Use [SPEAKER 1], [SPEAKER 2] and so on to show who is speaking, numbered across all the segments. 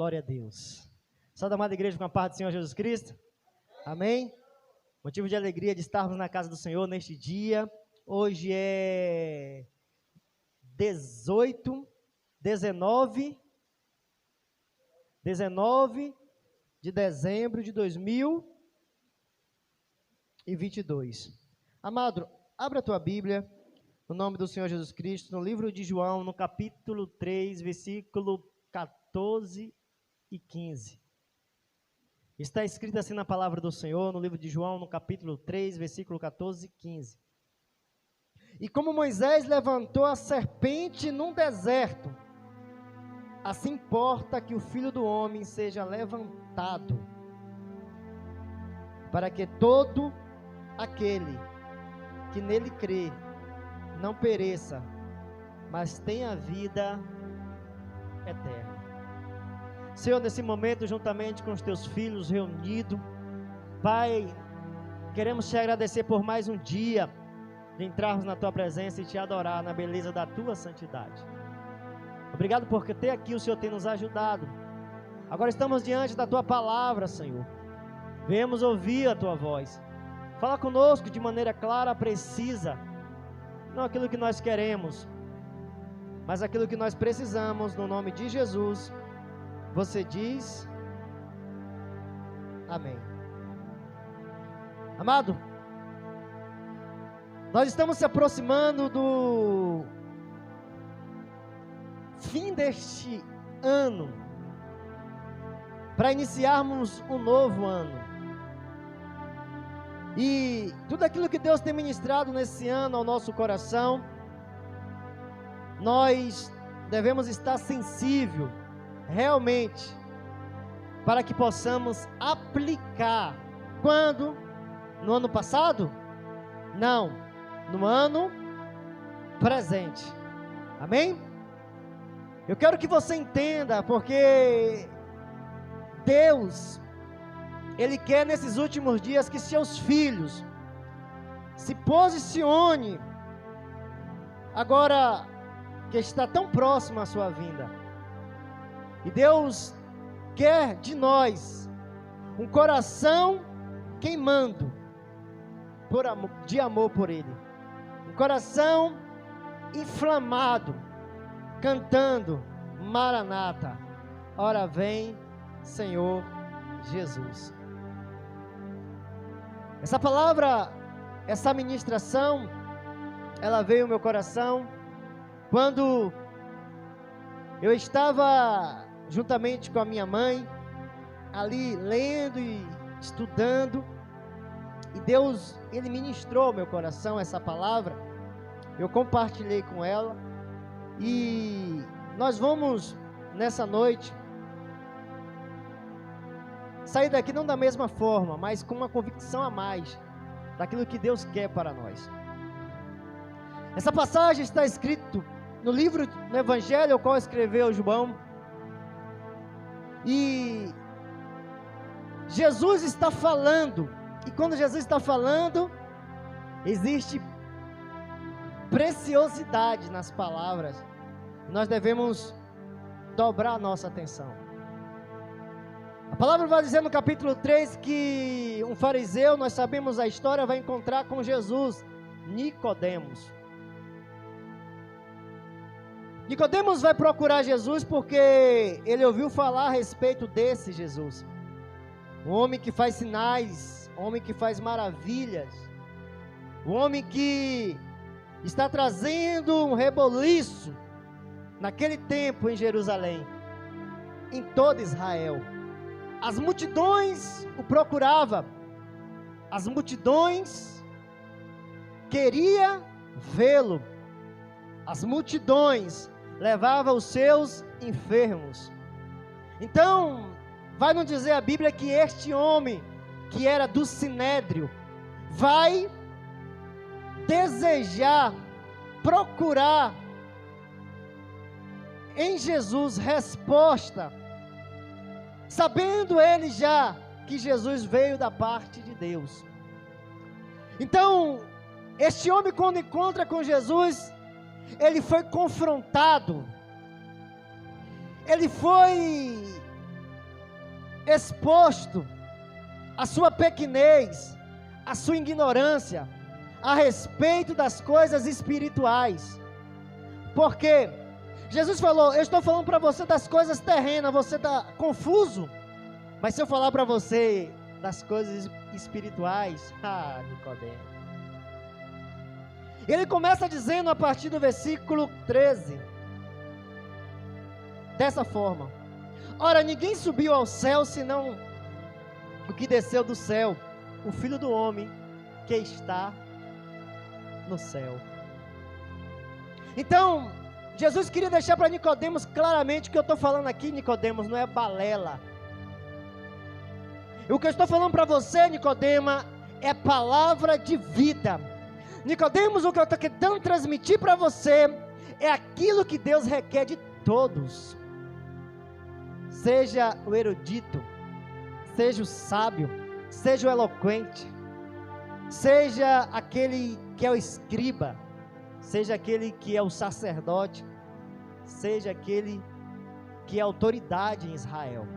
[SPEAKER 1] Glória a Deus. Salve, amada igreja, com a paz do Senhor Jesus Cristo. Amém? Motivo de alegria de estarmos na casa do Senhor neste dia. Hoje é 19 de dezembro de 2022. Amado, abra a tua Bíblia, no nome do Senhor Jesus Cristo, no livro de João, no capítulo 3, versículo 14 e 15. Está escrito assim na palavra do Senhor, no livro de João, no capítulo 3, versículo 14 e 15. E como Moisés levantou a serpente num deserto, assim importa que o Filho do Homem seja levantado, para que todo aquele que nele crê não pereça, mas tenha vida eterna. Senhor, nesse momento, juntamente com os teus filhos reunidos, Pai, queremos te agradecer por mais um dia de entrarmos na tua presença e te adorar na beleza da tua santidade. Obrigado porque até aqui o Senhor tem nos ajudado. Agora estamos diante da tua palavra, Senhor. Venhamos ouvir a tua voz. Fala conosco de maneira clara, precisa. Não aquilo que nós queremos, mas aquilo que nós precisamos, no nome de Jesus. Você diz amém. Amado, nós estamos se aproximando do fim deste ano, para iniciarmos um novo ano. E tudo aquilo que Deus tem ministrado nesse ano ao nosso coração, nós devemos estar sensível realmente, para que possamos aplicar. Quando? No ano passado? Não, no ano presente. Amém? Eu quero que você entenda, porque Deus, Ele quer nesses últimos dias que seus filhos se posicione, agora que está tão próximo à sua vinda. E Deus quer de nós um coração queimando de amor por Ele, um coração inflamado, cantando Maranata, ora vem Senhor Jesus. Essa palavra, essa ministração, ela veio ao meu coração quando eu estava juntamente com a minha mãe, ali lendo e estudando, e Deus, Ele ministrou ao meu coração essa palavra. Eu compartilhei com ela, e nós vamos nessa noite sair daqui não da mesma forma, mas com uma convicção a mais daquilo que Deus quer para nós. Essa passagem está escrito no livro, no Evangelho, o qual escreveu João, e Jesus está falando, e quando Jesus está falando, existe preciosidade nas palavras. Nós devemos dobrar a nossa atenção. A palavra vai dizer no capítulo 3 que um fariseu, nós sabemos a história, vai encontrar com Jesus, Nicodemos. Nicodemos vai procurar Jesus porque ele ouviu falar a respeito desse Jesus, um homem que faz sinais, um homem que faz maravilhas, um homem que está trazendo um reboliço naquele tempo em Jerusalém, em todo Israel. As multidões o procuravam, as multidões queriam vê-lo, as multidões levavam os seus enfermos. Então, vai nos dizer a Bíblia que este homem, que era do Sinédrio, vai desejar, procurar em Jesus resposta, sabendo ele já que Jesus veio da parte de Deus. Então, este homem, quando encontra com Jesus, ele foi confrontado, ele foi exposto a sua pequenez, a sua ignorância a respeito das coisas espirituais. Porque Jesus falou: eu estou falando para você das coisas terrenas, você está confuso, mas se eu falar para você das coisas espirituais, Nicodemo. Ele começa dizendo a partir do versículo 13, dessa forma: ora, ninguém subiu ao céu, senão o que desceu do céu, o Filho do Homem, que está no céu. Então, Jesus queria deixar para Nicodemos claramente o que eu estou falando aqui, Nicodemos, não é balela. O que eu estou falando para você, Nicodema, é palavra de vida. Nicodemos, o que eu estou tentando transmitir para você é aquilo que Deus requer de todos. Seja o erudito, seja o sábio, seja o eloquente, seja aquele que é o escriba, seja aquele que é o sacerdote, seja aquele que é autoridade em Israel.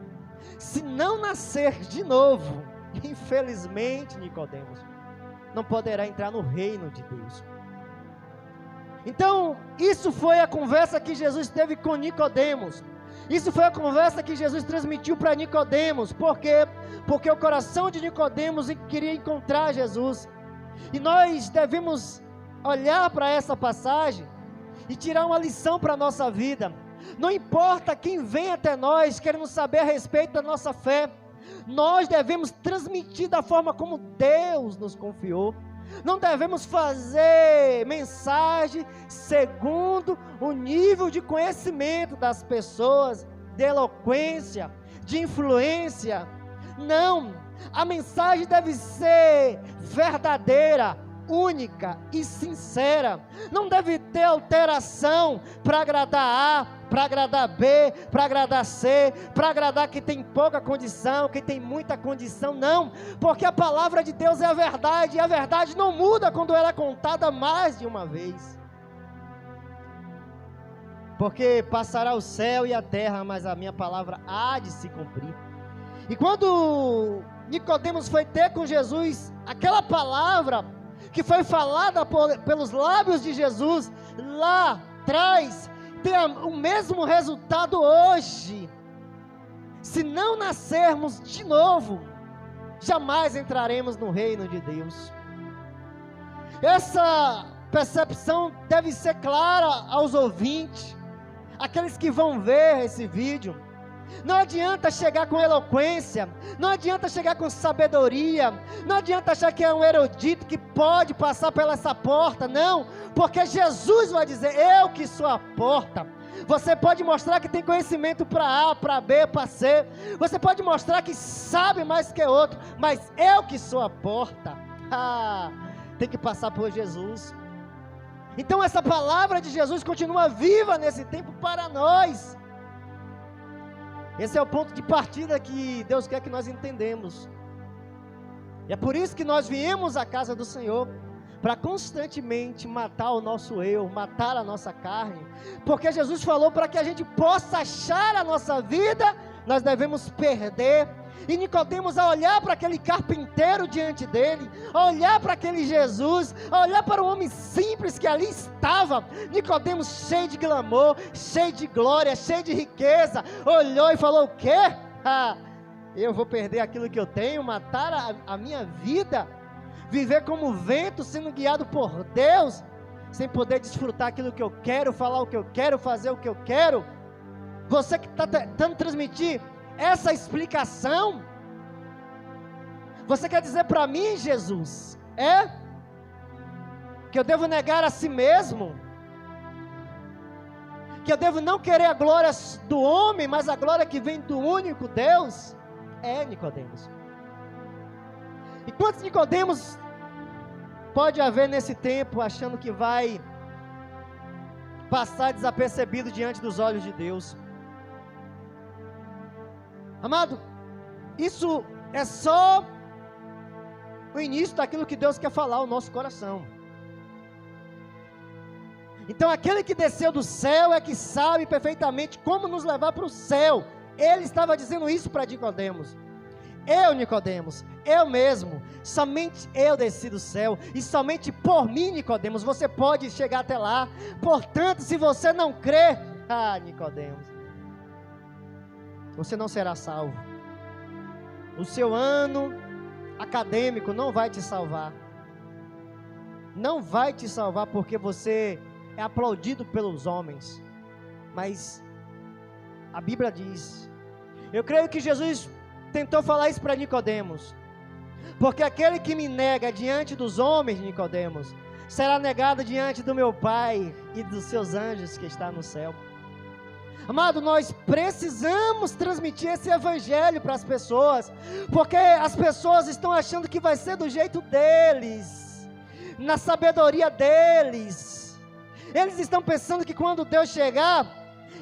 [SPEAKER 1] Se não nascer de novo, infelizmente, Nicodemos, não poderá entrar no reino de Deus. Então, isso foi a conversa que Jesus teve com Nicodemos. Isso foi a conversa que Jesus transmitiu para Nicodemos. Por quê? Porque o coração de Nicodemos queria encontrar Jesus. E nós devemos olhar para essa passagem e tirar uma lição para a nossa vida. Não importa quem vem até nós querendo saber a respeito da nossa fé, nós devemos transmitir da forma como Deus nos confiou. Não devemos fazer mensagem segundo o nível de conhecimento das pessoas, de eloquência, de influência. Não, a mensagem deve ser verdadeira, única e sincera. Não deve ter alteração para agradar A, para agradar B, para agradar C, para agradar quem tem pouca condição, quem tem muita condição. Não, porque a palavra de Deus é a verdade, e a verdade não muda quando ela é contada mais de uma vez. Porque passará o céu e a terra, mas a minha palavra há de se cumprir. E quando Nicodemos foi ter com Jesus, aquela palavra que foi falada pelos lábios de Jesus lá atrás, tem o mesmo resultado hoje. Se não nascermos de novo, jamais entraremos no reino de Deus. Essa percepção deve ser clara aos ouvintes, aqueles que vão ver esse vídeo. Não adianta chegar com eloquência, não adianta chegar com sabedoria, não adianta achar que é um erudito que pode passar pela essa porta, não, porque Jesus vai dizer: eu que sou a porta. Você pode mostrar que tem conhecimento para A, para B, para C, você pode mostrar que sabe mais que outro, mas eu que sou a porta. Tem que passar por Jesus. Então essa palavra de Jesus continua viva nesse tempo para nós. Esse é o ponto de partida que Deus quer que nós entendamos. E é por isso que nós viemos à casa do Senhor, para constantemente matar o nosso eu, matar a nossa carne, porque Jesus falou: para que a gente possa achar a nossa vida, nós devemos perder. E Nicodemos, a olhar para aquele carpinteiro diante dele, a olhar para aquele Jesus, a olhar para o homem simples que ali estava, Nicodemos cheio de glamour, cheio de glória, cheio de riqueza, olhou e falou: o quê? Eu vou perder aquilo que eu tenho, matar a minha vida, viver como vento, sendo guiado por Deus, sem poder desfrutar aquilo que eu quero, falar o que eu quero, fazer o que eu quero? Você que está tentando transmitir essa explicação, você quer dizer para mim, Jesus, que eu devo negar a si mesmo, que eu devo não querer a glória do homem, mas a glória que vem do único Deus? Nicodemos. E quantos Nicodemos pode haver nesse tempo, achando que vai passar desapercebido diante dos olhos de Deus? Amado, isso é só o início daquilo que Deus quer falar ao nosso coração. Então aquele que desceu do céu é que sabe perfeitamente como nos levar para o céu. Ele estava dizendo isso para Nicodemos. Eu, Nicodemos, eu mesmo, somente eu desci do céu, e somente por mim, Nicodemos, você pode chegar até lá. Portanto, se você não crer, Nicodemos, você não será salvo. O seu ano acadêmico não vai te salvar. Não vai te salvar porque você é aplaudido pelos homens. Mas a Bíblia diz, eu creio que Jesus tentou falar isso para Nicodemos, porque aquele que me nega diante dos homens, Nicodemos, será negado diante do meu Pai e dos seus anjos que está no céu. Amado, nós precisamos transmitir esse evangelho para as pessoas, porque as pessoas estão achando que vai ser do jeito deles, na sabedoria deles. Eles estão pensando que quando Deus chegar,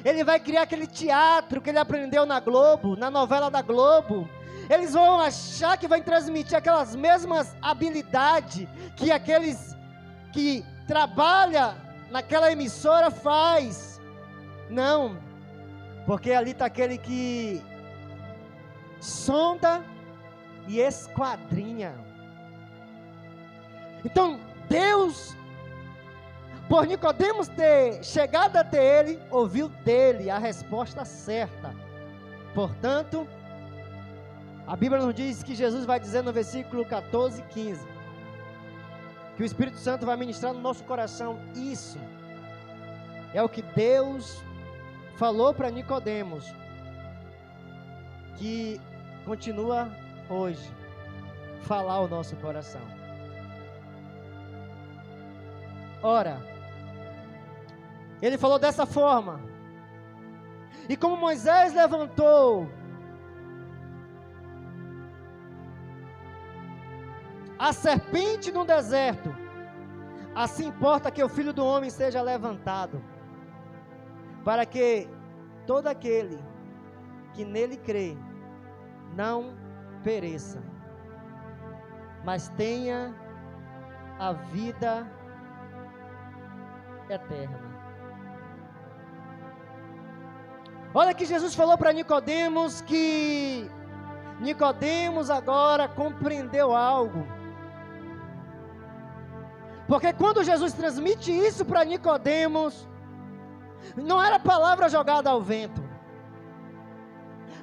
[SPEAKER 1] Ele vai criar aquele teatro que Ele aprendeu na Globo, na novela da Globo. Eles vão achar que vai transmitir aquelas mesmas habilidades que aqueles que trabalham naquela emissora faz. Não, porque ali está aquele que sonda e esquadrinha. Então Deus, por Nicodemos ter chegado até ele, ouviu dele a resposta certa. Portanto, a Bíblia nos diz que Jesus vai dizer no versículo 14 e 15, que o Espírito Santo vai ministrar no nosso coração. Isso é o que Deus falou para Nicodemos, que continua hoje falar ao nosso coração. Ora, ele falou dessa forma, e como Moisés levantou a serpente no deserto, assim importa que o Filho do Homem seja levantado, para que todo aquele que nele crê não pereça, mas tenha a vida eterna. Olha que Jesus falou para Nicodemos, que Nicodemos agora compreendeu algo. Porque quando Jesus transmite isso para Nicodemos, não era palavra jogada ao vento.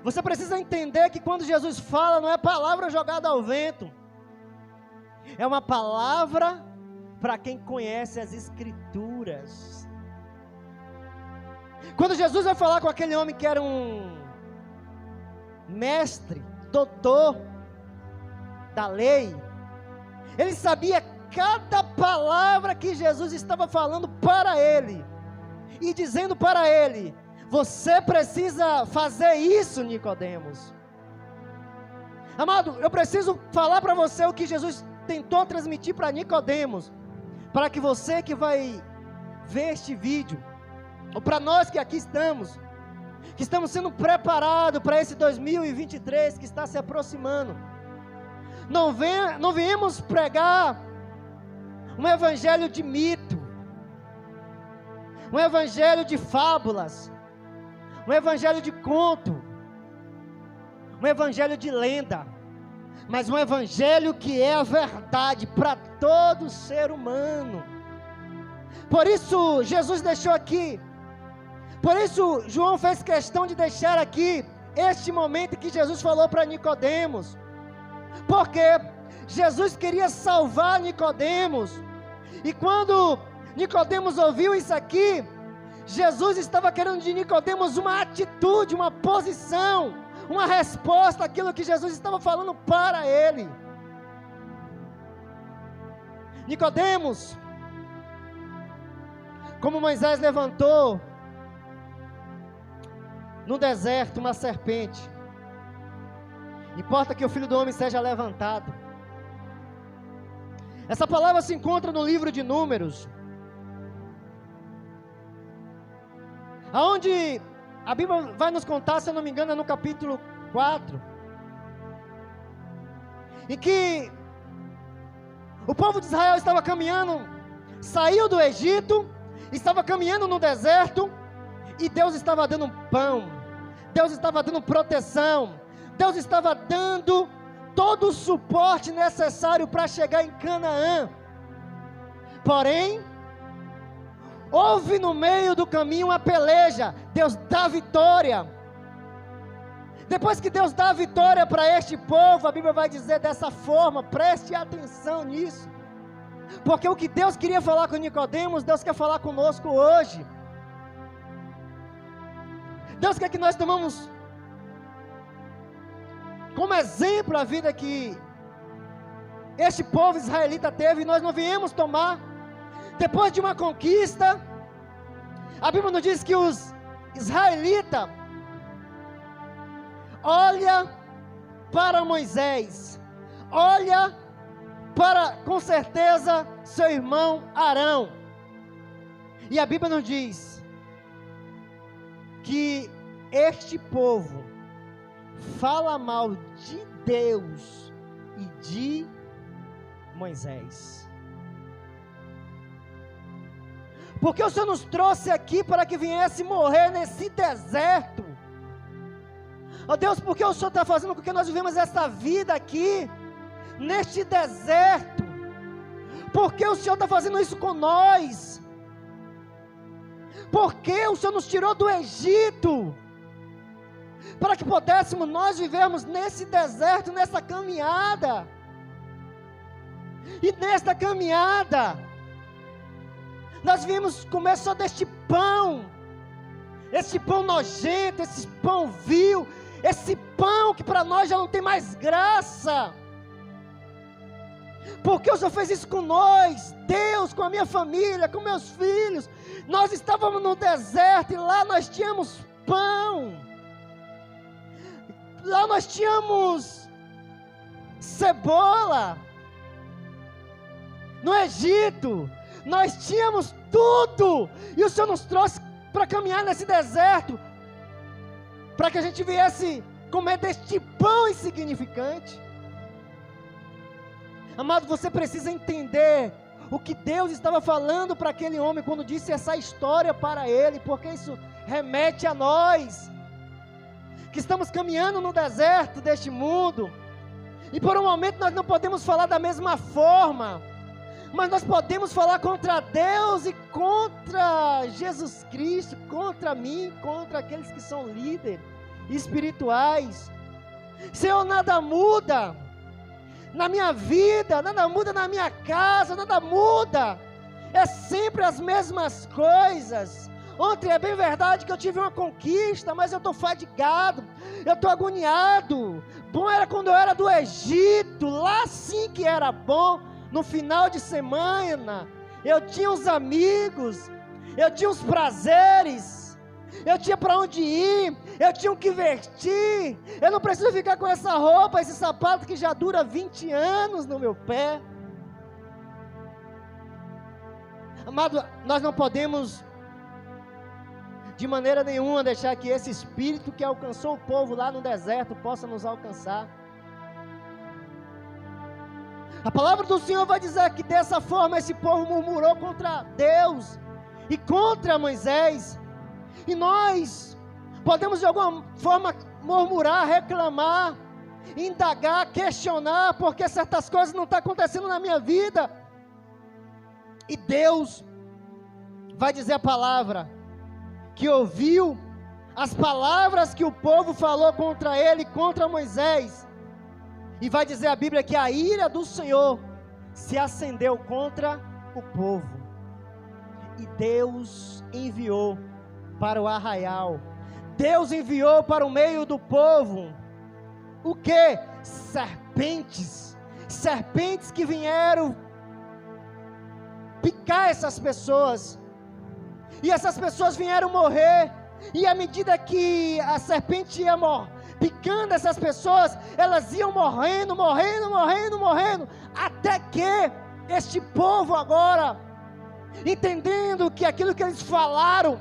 [SPEAKER 1] Você precisa entender que quando Jesus fala, não é palavra jogada ao vento. É uma palavra para quem conhece as Escrituras. Quando Jesus vai falar com aquele homem que era um mestre, doutor da lei, ele sabia cada palavra que Jesus estava falando para ele, e dizendo para ele: você precisa fazer isso, Nicodemos. Amado, eu preciso falar para você o que Jesus tentou transmitir para Nicodemos, para que você que vai ver este vídeo, ou para nós que aqui estamos, que estamos sendo preparados para esse 2023 que está se aproximando, não viemos pregar um evangelho de mito, um evangelho de fábulas, um evangelho de conto, um evangelho de lenda, mas um evangelho que é a verdade para todo ser humano. Por isso Jesus deixou aqui, por isso João fez questão de deixar aqui este momento que Jesus falou para Nicodemos, porque Jesus queria salvar Nicodemos, e quando Nicodemos ouviu isso aqui, Jesus estava querendo de Nicodemos uma atitude, uma posição, uma resposta àquilo que Jesus estava falando para ele. Nicodemos, como Moisés levantou no deserto uma serpente, importa que o Filho do Homem seja levantado. Essa palavra se encontra no livro de Números, aonde a Bíblia vai nos contar, se eu não me engano, é no capítulo 4, em que o povo de Israel estava caminhando, saiu do Egito, estava caminhando no deserto, e Deus estava dando pão, Deus estava dando proteção, Deus estava dando todo o suporte necessário para chegar em Canaã. Porém, houve no meio do caminho uma peleja. Deus dá vitória. Depois que Deus dá a vitória para este povo, a Bíblia vai dizer dessa forma, preste atenção nisso, porque o que Deus queria falar com Nicodemos, Deus quer falar conosco hoje. Deus quer que nós tomamos como exemplo a vida que este povo israelita teve, e nós não viemos tomar. Depois de uma conquista, a Bíblia nos diz que os israelitas olha para Moisés, olha para, com certeza, seu irmão Arão, e a Bíblia nos diz que este povo fala mal de Deus e de Moisés. Porque o Senhor nos trouxe aqui para que viesse morrer nesse deserto. Ó Deus, porque o Senhor está fazendo com que nós vivemos essa vida aqui, neste deserto? Porque o Senhor está fazendo isso com nós? Porque o Senhor nos tirou do Egito, para que pudéssemos nós vivermos nesse deserto, nessa caminhada. E nesta caminhada, nós viemos comer só deste pão, esse pão nojento, esse pão vil, esse pão que para nós já não tem mais graça. Porque o Senhor fez isso com nós, Deus, com a minha família, com meus filhos. Nós estávamos no deserto e lá nós tínhamos pão, lá nós tínhamos cebola. No Egito nós tínhamos tudo, e o Senhor nos trouxe para caminhar nesse deserto, para que a gente viesse comer deste pão insignificante. Amado, você precisa entender o que Deus estava falando para aquele homem, quando disse essa história para ele, porque isso remete a nós, que estamos caminhando no deserto deste mundo, e por um momento nós não podemos falar da mesma forma, mas nós podemos falar contra Deus e contra Jesus Cristo, contra mim, contra aqueles que são líderes espirituais. Senhor, nada muda na minha vida, nada muda na minha casa, nada muda, é sempre as mesmas coisas. Ontem é bem verdade que eu tive uma conquista, mas eu estou fadigado, eu estou agoniado. Bom era quando eu era do Egito, lá sim que era bom. No final de semana, eu tinha os amigos, eu tinha os prazeres, eu tinha para onde ir, eu tinha o que vestir, eu não preciso ficar com essa roupa, esse sapato que já dura 20 anos no meu pé. Amado, nós não podemos de maneira nenhuma deixar que esse espírito que alcançou o povo lá no deserto possa nos alcançar. A palavra do Senhor vai dizer que dessa forma esse povo murmurou contra Deus e contra Moisés. E nós podemos de alguma forma murmurar, reclamar, indagar, questionar, porque certas coisas não estão acontecendo na minha vida. E Deus vai dizer a palavra, que ouviu as palavras que o povo falou contra ele, contra Moisés. E vai dizer a Bíblia que a ira do Senhor se acendeu contra o povo. E Deus enviou para o arraial, Deus enviou para o meio do povo, o que? Serpentes, serpentes que vieram picar essas pessoas, e essas pessoas vieram morrer, e à medida que a serpente ia picando essas pessoas, elas iam morrendo, até que este povo agora, entendendo que aquilo que eles falaram,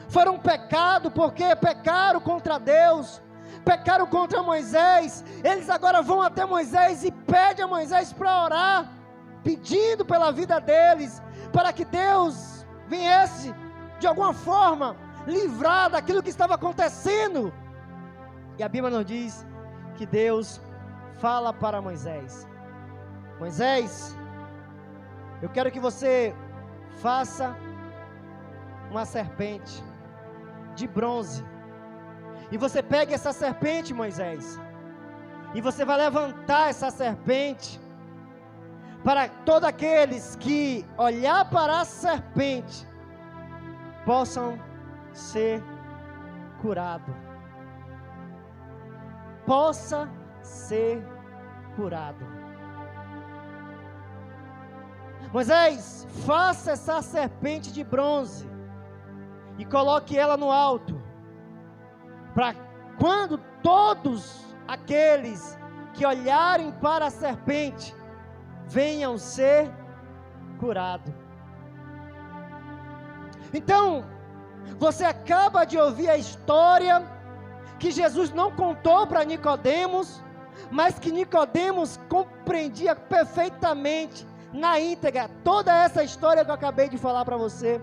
[SPEAKER 1] foram um pecado, porque pecaram contra Deus, pecaram contra Moisés, eles agora vão até Moisés e pedem a Moisés para orar, pedindo pela vida deles, para que Deus viesse, de alguma forma, livrar daquilo que estava acontecendo. E a Bíblia nos diz que Deus fala para Moisés: Moisés, eu quero que você faça uma serpente de bronze. E você pega essa serpente, Moisés, e você vai levantar essa serpente para todos aqueles que olhar para a serpente possam ser curados. Possa ser curado. Moisés, faça essa serpente de bronze e coloque ela no alto, para quando todos aqueles que olharem para a serpente venham ser curados. Então, você acaba de ouvir a história que Jesus não contou para Nicodemos, mas que Nicodemos compreendia perfeitamente, na íntegra, toda essa história que eu acabei de falar para você.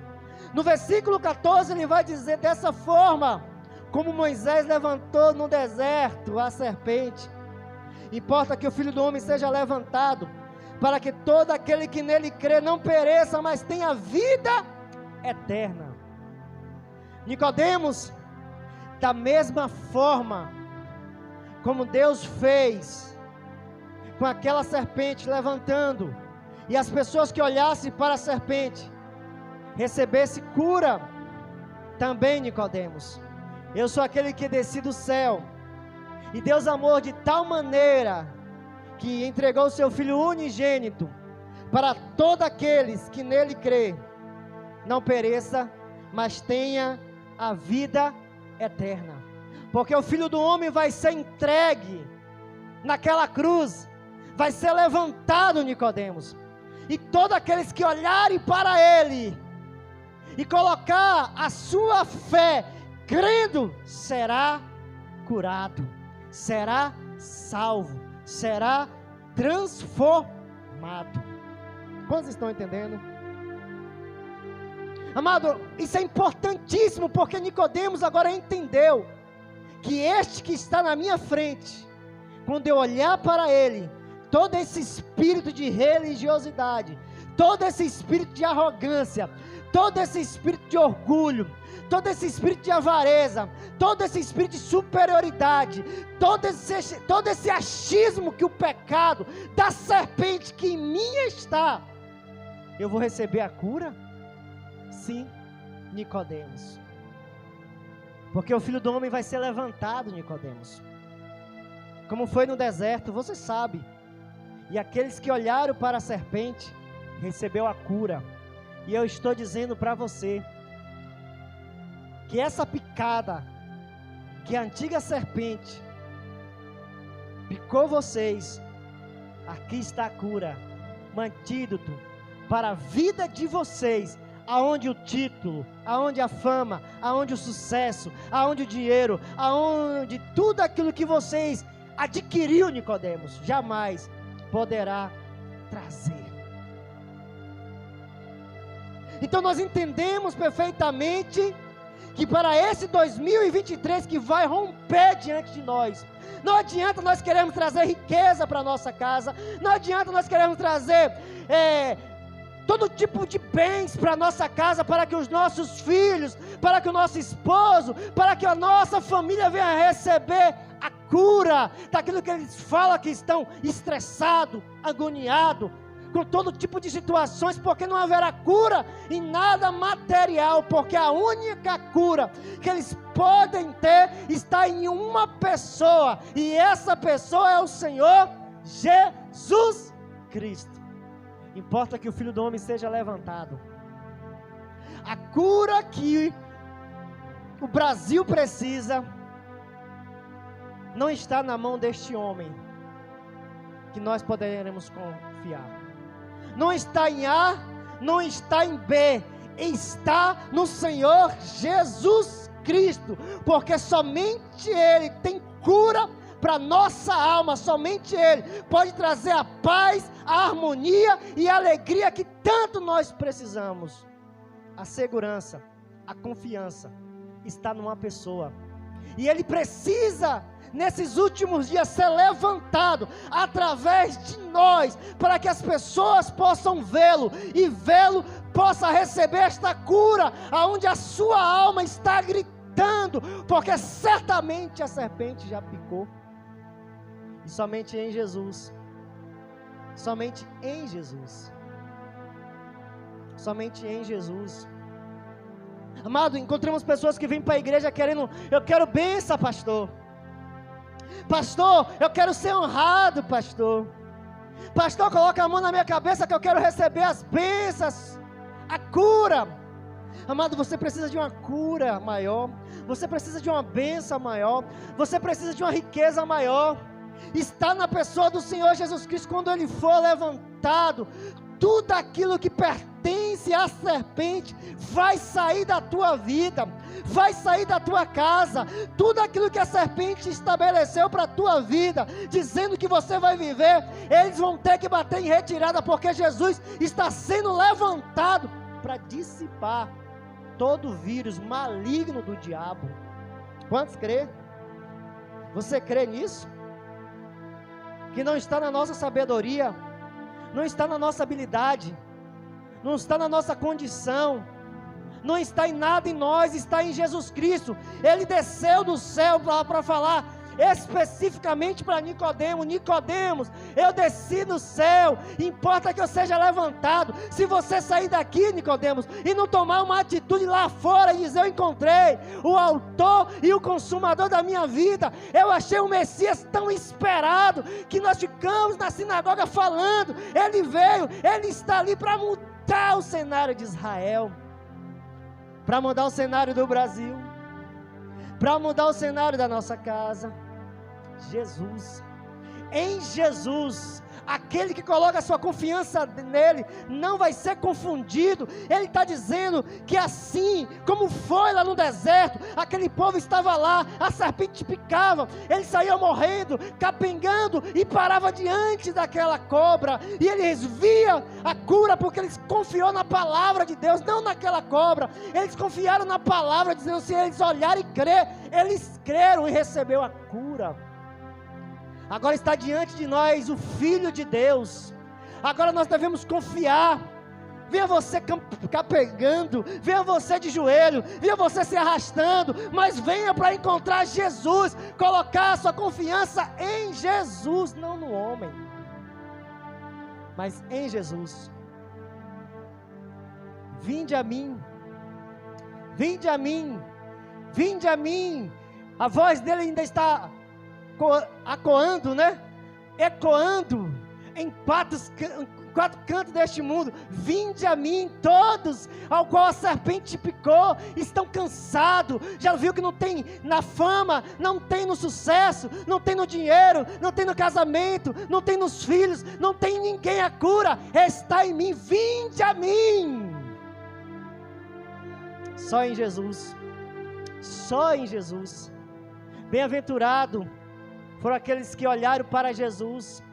[SPEAKER 1] No versículo 14 ele vai dizer dessa forma: como Moisés levantou no deserto a serpente, importa que o Filho do Homem seja levantado, para que todo aquele que nele crê não pereça, mas tenha vida eterna. Nicodemos, da mesma forma como Deus fez com aquela serpente levantando, e as pessoas que olhassem para a serpente recebessem cura, também Nicodemos, eu sou aquele que desci do céu, e Deus amou de tal maneira que entregou o seu Filho unigênito, para todos aqueles que nele crê, não pereça, mas tenha a vida eterna. Porque o Filho do Homem vai ser entregue naquela cruz, vai ser levantado, Nicodemos, e todos aqueles que olharem para ele e colocar a sua fé, crendo, será curado, será salvo, será transformado. Quantos estão entendendo? Amado, isso é importantíssimo, porque Nicodemos agora entendeu que este que está na minha frente, quando eu olhar para ele, todo esse espírito de religiosidade, todo esse espírito de arrogância, todo esse espírito de orgulho, todo esse espírito de avareza, todo esse espírito de superioridade, todo esse achismo que o pecado da serpente que em mim está, eu vou receber a cura? Sim, Nicodemos, porque o Filho do Homem vai ser levantado, Nicodemos, como foi no deserto, você sabe. E aqueles que olharam para a serpente recebeu a cura. E eu estou dizendo para você que essa picada que a antiga serpente picou vocês, aqui está a cura, um antídoto para a vida de vocês, aonde o título, aonde a fama, aonde o sucesso, aonde o dinheiro, aonde tudo aquilo que vocês adquiriu, Nicodemos, jamais poderá trazer. Então nós entendemos perfeitamente que para esse 2023 que vai romper diante de nós, não adianta nós queremos trazer riqueza para a nossa casa, não adianta nós queremos trazer todo tipo de bens para a nossa casa, para que os nossos filhos, para que o nosso esposo, para que a nossa família venha receber a cura daquilo que eles falam que estão estressados, agoniados, com todo tipo de situações, porque não haverá cura em nada material, porque a única cura que eles podem ter está em uma pessoa, e essa pessoa é o Senhor Jesus Cristo. Importa que o Filho do Homem seja levantado. A cura que o Brasil precisa não está na mão deste homem, que nós poderemos confiar. Não está em A, não está em B, está no Senhor Jesus Cristo, porque somente Ele tem cura para nossa alma, somente Ele pode trazer a paz, a harmonia e a alegria que tanto nós precisamos, a segurança, a confiança está numa pessoa. E ele precisa, nesses últimos dias, ser levantado através de nós, para que as pessoas possam vê-lo, e vê-lo possa receber esta cura, aonde a sua alma está gritando, porque certamente a serpente já picou. E somente em Jesus, somente em Jesus, somente em Jesus. Amado, encontramos pessoas que vêm para a igreja querendo, eu quero bênção, pastor. Pastor, eu quero ser honrado, pastor. Pastor, coloca a mão na minha cabeça que eu quero receber as bênçãos, a cura. Amado, você precisa de uma cura maior, você precisa de uma bênção maior, você precisa de uma riqueza maior. Está na pessoa do Senhor Jesus Cristo. Quando Ele for levantado, tudo aquilo que pertence à serpente vai sair da tua vida, vai sair da tua casa. Tudo aquilo que a serpente estabeleceu para a tua vida, dizendo que você vai viver, eles vão ter que bater em retirada, porque Jesus está sendo levantado para dissipar todo o vírus maligno do diabo. Quantos crê? Você crê nisso? Que não está na nossa sabedoria, não está na nossa habilidade, não está na nossa condição, não está em nada em nós, está em Jesus Cristo. Ele desceu do céu para falar especificamente para Nicodemos: Nicodemos, eu desci do céu, importa que eu seja levantado. Se você sair daqui, Nicodemos, e não tomar uma atitude lá fora e dizer: eu encontrei o autor e o consumador da minha vida, eu achei o Messias tão esperado, que nós ficamos na sinagoga falando, ele veio, ele está ali para mudar o cenário de Israel, para mudar o cenário do Brasil, para mudar o cenário da nossa casa. Jesus, em Jesus, aquele que coloca a sua confiança nele, não vai ser confundido. Ele está dizendo que assim como foi lá no deserto, aquele povo estava lá, a serpente picava, eles saíam morrendo, capengando, e parava diante daquela cobra, e eles viam a cura, porque eles confiaram na palavra de Deus, não naquela cobra. Eles confiaram na palavra, dizendo: se eles olharem e crer, eles creram e recebeu a cura. Agora está diante de nós o Filho de Deus. Agora nós devemos confiar. Venha você capengando, venha você de joelho, venha você se arrastando, mas venha para encontrar Jesus, colocar a sua confiança em Jesus, não no homem, mas em Jesus. Vinde a mim, vinde a mim, vinde a mim. A voz dele ainda está ecoando, né? Ecoando em quatro cantos deste mundo. Vinde a mim todos, ao qual a serpente picou, estão cansados. Já viu que não tem na fama, não tem no sucesso, não tem no dinheiro, não tem no casamento, não tem nos filhos, não tem em ninguém a cura, está em mim. Vinde a mim. Só em Jesus, só em Jesus. Bem-aventurado foram aqueles que olharam para Jesus,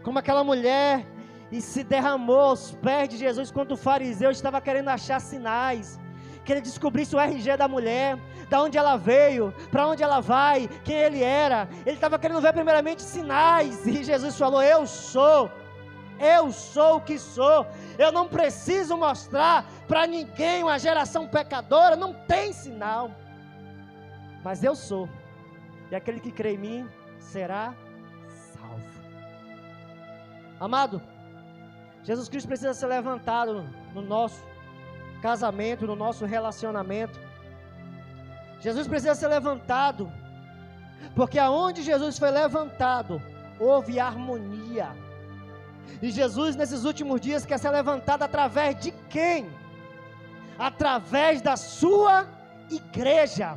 [SPEAKER 1] como aquela mulher, e se derramou aos pés de Jesus, quando o fariseu estava querendo achar sinais, que ele descobrisse o RG da mulher, da onde ela veio, para onde ela vai, quem ele era. Ele estava querendo ver primeiramente sinais, e Jesus falou: eu sou o que sou. Eu não preciso mostrar para ninguém, uma geração pecadora, não tem sinal, mas eu sou. E aquele que crê em mim será salvo. Amado, Jesus Cristo precisa ser levantado no nosso casamento, no nosso relacionamento. Jesus precisa ser levantado, porque aonde Jesus foi levantado, houve harmonia. E Jesus, nesses últimos dias, quer ser levantado através de quem? Através da sua igreja.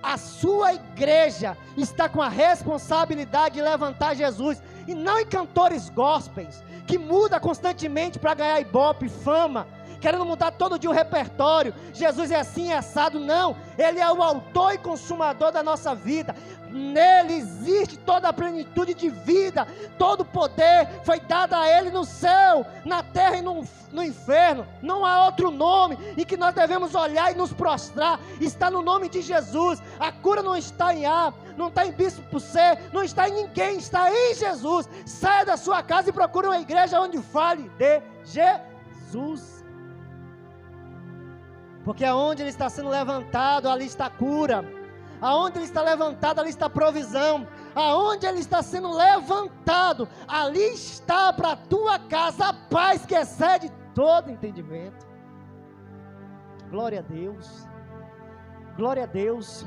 [SPEAKER 1] A sua igreja está com a responsabilidade de levantar Jesus, e não em cantores gospels, que muda constantemente para ganhar ibope, fama, querendo mudar todo dia o repertório. Jesus é assim, é assado. Não, Ele é o autor e consumador da nossa vida. Nele existe toda a plenitude de vida, todo o poder foi dado a Ele no céu, na terra e no inferno. Não há outro nome em que nós devemos olhar e nos prostrar, está no nome de Jesus. A cura não está em A, não está em bispo C, não está em ninguém, está em Jesus. Saia da sua casa e procure uma igreja onde fale de Jesus, porque aonde Ele está sendo levantado, ali está a cura. Aonde Ele está levantado, ali está a provisão. Aonde Ele está sendo levantado, ali está para a tua casa a paz que excede todo entendimento. Glória a Deus. Glória a Deus.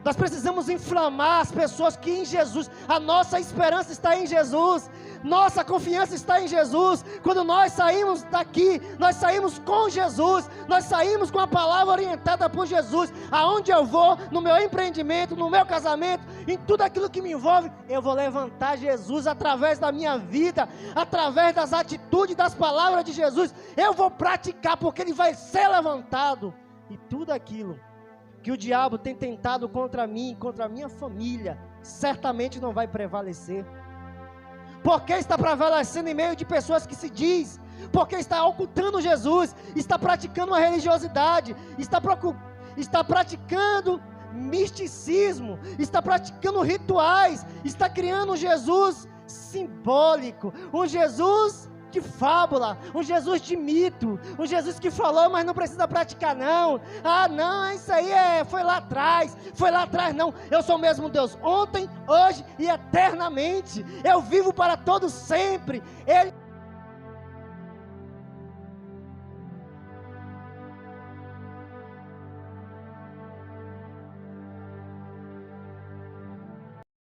[SPEAKER 1] Nós precisamos inflamar as pessoas que em Jesus, a nossa esperança está em Jesus, nossa confiança está em Jesus. Quando nós saímos daqui, nós saímos com Jesus, nós saímos com a palavra orientada por Jesus. Aonde eu vou, no meu empreendimento, no meu casamento, em tudo aquilo que me envolve, eu vou levantar Jesus através da minha vida, através das atitudes, das palavras de Jesus. Eu vou praticar, porque Ele vai ser levantado. E tudo aquilo que o diabo tem tentado contra mim, contra a minha família, certamente não vai prevalecer. Porque está prevalecendo em meio de pessoas que se diz, porque está ocultando Jesus, está praticando uma religiosidade, está praticando misticismo, está praticando rituais, está criando um Jesus simbólico, um Jesus de fábula, um Jesus de mito, um Jesus que falou, mas não precisa praticar não. Ah não, isso aí foi lá atrás não. Eu sou o mesmo Deus, ontem, hoje e eternamente. Eu vivo para todo sempre. Ele